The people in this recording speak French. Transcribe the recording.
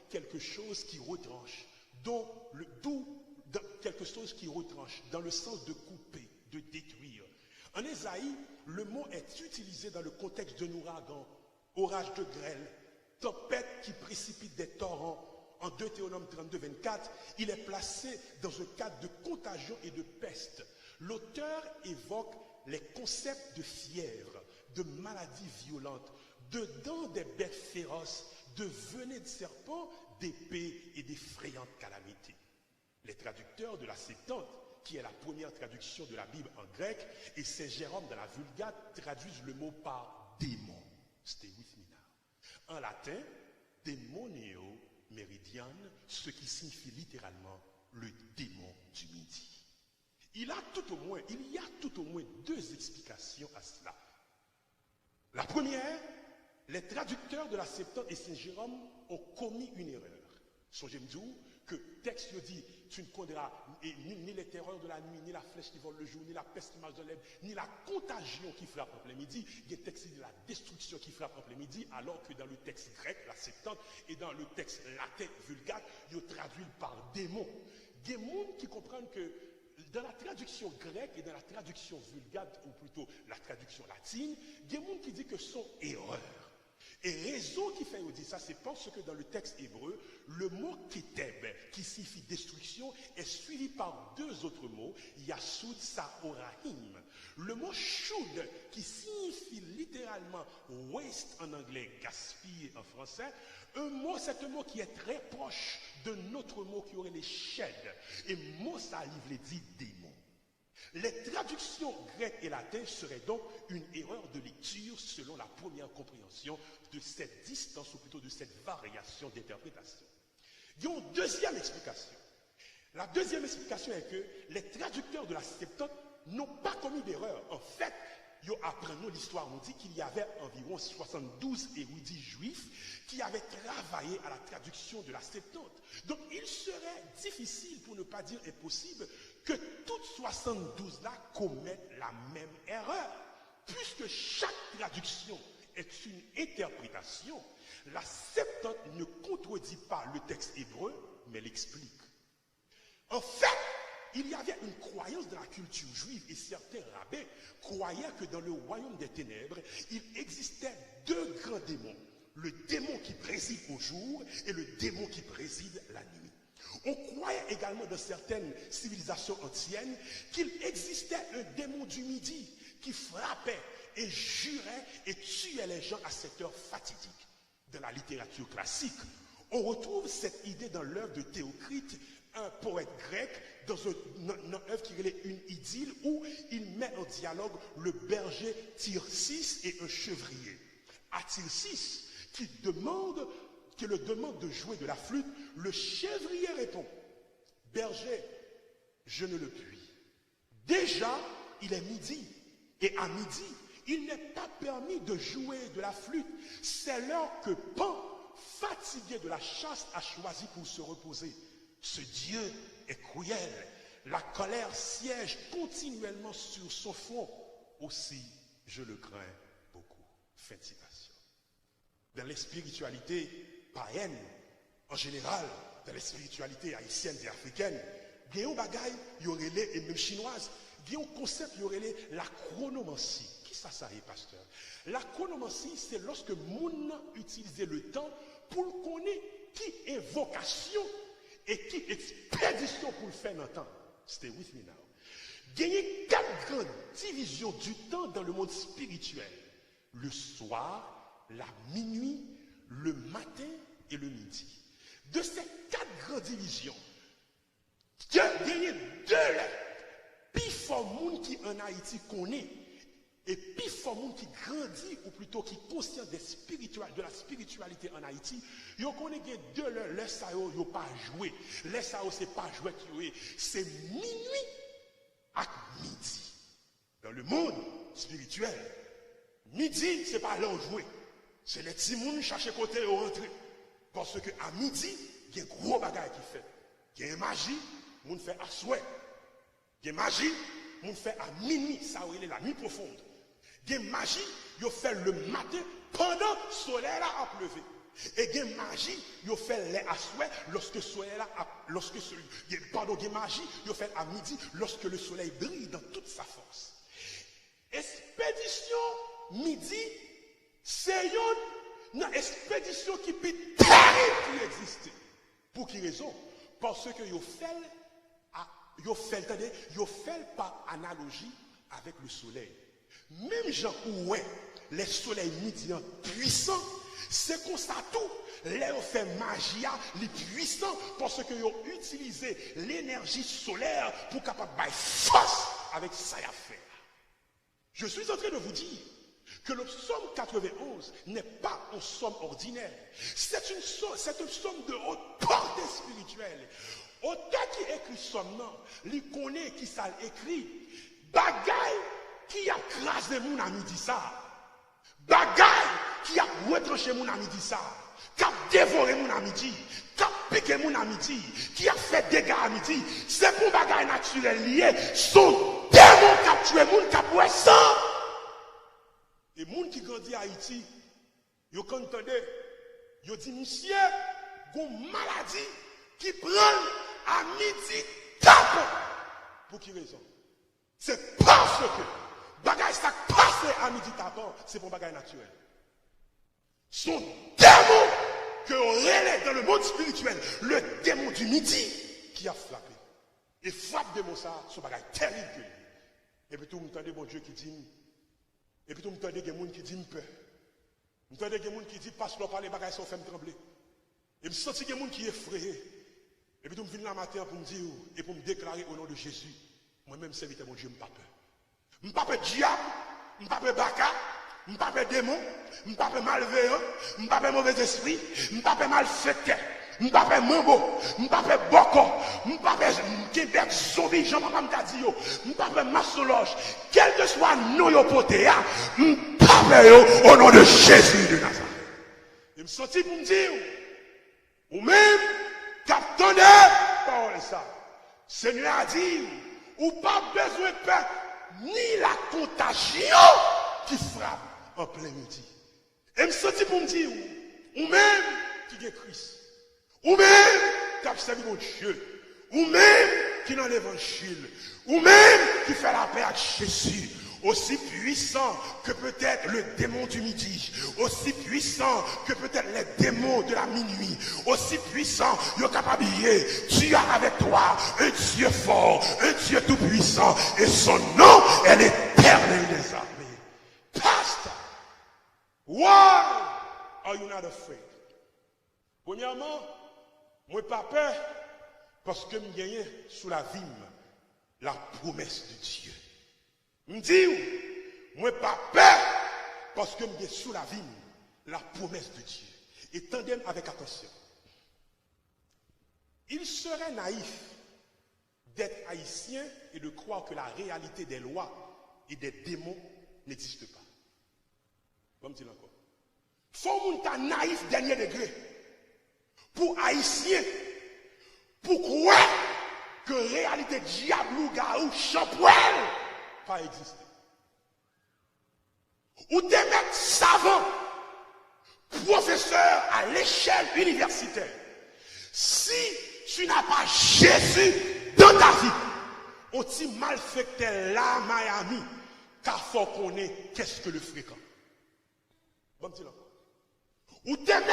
quelque chose qui retranche, quelque chose qui retranche, dans le sens de couper, de détruire. En Ésaïe, le mot est utilisé dans le contexte d'un ouragan, orage de grêle, tempête qui précipite des torrents. En Deutéronome 32, 24, il est placé dans un cadre de contagion et de peste. L'auteur évoque les concepts de fièvre, de maladies violentes, de dents des bêtes féroces, de venin de serpents, d'épées et d'effrayantes calamités. Les traducteurs de la Septante, qui est la première traduction de la Bible en grec, et Saint Jérôme dans la Vulgate traduisent le mot par démon. Stay with me now. En latin, démonio méridian, ce qui signifie littéralement le démon du midi. Il y a tout au moins deux explications à cela. La première, les traducteurs de la Septante et Saint Jérôme ont commis une erreur. Songez-moi que le texte dit tu ne connaîtras ni les terreurs de la nuit, ni la flèche qui vole le jour, ni la peste qui marche dans l'herbe, ni la contagion qui frappe en plein midi. Il y a le texte de la destruction qui frappe en plein midi, alors que dans le texte grec, la Septante, et dans le texte latin vulgate, il traduit par démon. Des gens qui comprennent que dans la traduction grecque et dans la traduction vulgate, ou plutôt la traduction latine, des gens qui disent que ce sont erreurs. Et raison qui fait dire ça, c'est parce que dans le texte hébreu, le mot keteb, qui signifie destruction, est suivi par deux autres mots, yasud saorahim. Le mot shud, qui signifie littéralement waste en anglais, gaspiller en français, c'est un mot qui est très proche de notre mot qui aurait les shed. Et mot ça livre dit démon. Les traductions grecques et latines seraient donc une erreur de lecture selon la première compréhension de cette distance, ou plutôt de cette variation d'interprétation. Il y a une deuxième explication. La deuxième explication est que les traducteurs de la Septante n'ont pas commis d'erreur. En fait, après nous, l'histoire nous dit qu'il y avait environ 72 érudits juifs qui avaient travaillé à la traduction de la Septante. Donc, il serait difficile, pour ne pas dire impossible, que toutes 72 là commettent la même erreur. Puisque chaque traduction est une interprétation, la Septante ne contredit pas le texte hébreu, mais l'explique. En fait, il y avait une croyance dans la culture juive et certains rabbins croyaient que dans le royaume des ténèbres, il existait deux grands démons. Le démon qui préside au jour et le démon qui préside la nuit. On croyait également dans certaines civilisations anciennes qu'il existait un démon du midi qui frappait et jurait et tuait les gens à cette heure fatidique. Dans la littérature classique, on retrouve cette idée dans l'œuvre de Théocrite, un poète grec, dans une œuvre qui est une idylle où il met en dialogue le berger Tircis et un chevrier. À Tircis, qui le demande de jouer de la flûte, le chevrier répond: berger, je ne le puis. Déjà, il est midi, et à midi, il n'est pas permis de jouer de la flûte. C'est l'heure que Pan, fatigué de la chasse, a choisi pour se reposer. Ce Dieu est cruel. La colère siège continuellement sur son front. Aussi, je le crains beaucoup. Fin de citation. Dans les spiritualités païennes, en général, dans les spiritualités haïtiennes et africaines, il y a un bagage, il y aurait les, et même chinoises, il y a un concept, il y aurait la chronomancie. Qui ça est, pasteur? La chronomancie, c'est lorsque moun utilise le temps pour connaître qui est vocation et qui expédition pour le faire dans le temps. Stay with me now. Il y a 4 grandes divisions du temps dans le monde spirituel. Le soir, la minuit, le matin et le midi. De ces 4 grandes divisions, il y a 2 lettres. Puis fort monde qui en Haïti connaît. Et puis fort monde qui grandit, ou plutôt qui est conscient de la spiritualité en Haïti, il connaît que 2 le sao, il pas joué. Le sao, c'est pas joué qui est, c'est minuit à midi. Dans le monde spirituel, midi, c'est pas l'heure jouer. C'est les petits mouns chercher côté au rentrer. Parce qu'à midi, il y a un gros bagage qui fait. Il y a une magie, moun fait à souhait. Il y a une magie, moun fait à minuit, ça où il est la nuit profonde. Il y a une magie, il fait le matin pendant le soleil là a levé. Et il y a magie, il fait les à souhait lorsque le soleil là, pardon, il y a magie, il fait à midi lorsque le soleil brille dans toute sa force. Expédition midi, c'est une expédition qui peut terrible qui existe. Pour quelle raison? Parce que il fait par analogie avec le soleil. Même gens où les soleils midians puissants, c'est comme ça tout. Les fait magie, les puissants, parce qu'ils ont utilisé l'énergie solaire pour capable de force avec ça à faire. Je suis en train de vous dire que le psaume 91 n'est pas une somme ordinaire. C'est une somme de haute portée spirituelle. Autant qui écrit somme, il connaît qui ça écrit. Bagaille qui a crasé mon ami dit ça. Bagaille qui a retranché mon ami dit ça. Qui a dévoré mon ami dit. Qui a piqué mon ami dit. Qui a fait dégâts à midi. C'est pour bagaille naturel lié. Son démon qui a tué mon qui a poué ça. Et les gens qui grandissent à Haïti, ils entendent, ils disent, monsieur, il y a une maladie qui prend à midi tape. Pour quelle raison? C'est parce que bagaille ça passe à midi tapant, c'est pour bagaille naturel. Son démon que on relève dans le monde spirituel, le démon du midi qui a frappé. Et frappe démon ça, son bagaille terrible. Et puis tout le monde entend bon Dieu qui dit, et puis tout le monde entend des gens qui disent peur. Je entends des gens qui disent pasteur par les bagages sont fait me trembler. Et je sens des gens qui sont effrayés. Et puis tout le monde vient la matin pour me dire et pour me déclarer au nom de Jésus. Moi-même serviteur mon Dieu, je ne pas peur. Je ne pas peur diable, je ne pas peur baka, je ne pas peur démon, je ne pas peur malveillant, je ne pas peur mauvais esprit, je ne pas peur malfaiteur. Je ne pas peur mambo, je ne pas peur boko, je ne pas peur Québec zombie, Jean-Papa m'a dit, je ne pas peur massologe, quel que soit nous yo poté, je ne pas peur au nom de Jésus de Nazareth. Je me sentis pour me dire, ou même, qu'attendez, parole ça. Seigneur a dit, ou pas besoin de peur, ni la contagion qui frappe en plein midi. Et je me sentis pour me dire, ou même, qui est Christ. Ou même qui a servi mon Dieu, ou même qui est dans l'évangile, ou même qui fait la paix à Jésus, aussi puissant que peut-être le démon du midi, aussi puissant que peut-être les démons de la minuit, aussi puissant, il est capable de dire, tu as avec toi un Dieu fort, un Dieu tout puissant, et son nom est l'Éternel des armées. Pastor, why are you not afraid? Premièrement, moi pas peur parce que je gagne sous la vie la promesse de Dieu. Je dis, moi pas peur parce que je gagne sous la vie la promesse de Dieu. Et tendez avec attention. Il serait naïf d'être haïtien et de croire que la réalité des lois et des démons n'existe pas. Comme dit encore. Faut qu'on soit naïf dernier degré. Pour haïtien, pour croire que réalité diable ou gaou champouel pas exister. Ou des mecs savants, professeurs à l'échelle universitaire. Si tu n'as pas Jésus dans ta vie, on t'y malfecté là, Miami, car faut qu'on ait qu'est-ce que le fréquent. Bon petit là. Ou des mecs